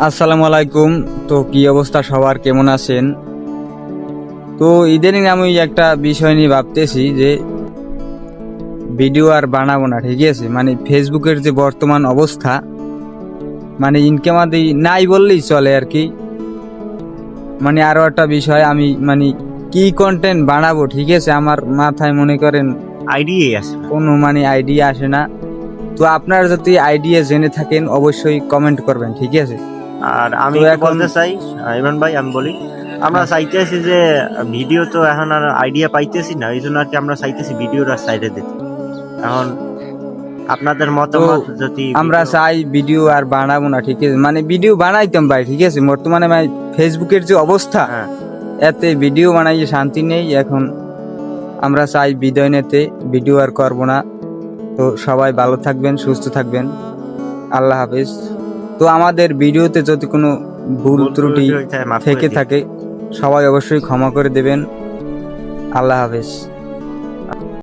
আসসালামু আলাইকুম। তো কি অবস্থা সবার, কেমন আছেন? তো ইদানিং আমি একটা বিষয় নিয়ে ভাবতেছি যে ভিডিও আর বানাবো না, ঠিক আছে? মানে ফেসবুকের যে বর্তমান অবস্থা, মানে ইনকাম আদি নাই বললেই চলে আর কি। মানে আরো একটা বিষয়, আমি মানে কি কন্টেন্ট বানাবো, ঠিক আছে, আমার মাথায় মনে করেন আইডিয়াই আছে না। কোনো মানে আইডিয়া আসে না। তো আপনারা যদি আইডিয়া জেনে থাকেন অবশ্যই কমেন্ট করবেন, ঠিক আছে? আর আমি তো একটু এখন বলতে চাই, ইমরান ভাই আমি বলি, আমরা হ্যাঁ। চাইতেছি যে ভিডিও তো এখন আর আইডিয়া পাইতেছি না, এই জন্য আর কি আমরা চাইতেছি ভিডিওটা সাইডে দিতে। এখন আপনাদের তো মতামত যদি আমরা ভিডিও, চাই ভিডিও আর বানাবো না, ঠিক আছে? মানে ভিডিও বানাইতাম ভাই, ঠিক আছে, বর্তমানে ভাই ফেসবুকের যে অবস্থা, হ্যাঁ এতে ভিডিও বানাইয়ে শান্তি নেই এখন। আমরা চাই বিদায় নিতে, ভিডিও আর করবো না। তো সবাই ভালো থাকবেন, সুস্থ থাকবেন, আল্লাহ হাফেজ। তো আমাদের ভিডিওতে যদি কোনো ভুল ত্রুটি হইতে মাফ করে থেকে দিন। থাকে সবাই অবশ্যই ক্ষমা করে দেবেন। আল্লাহ হাফেজ।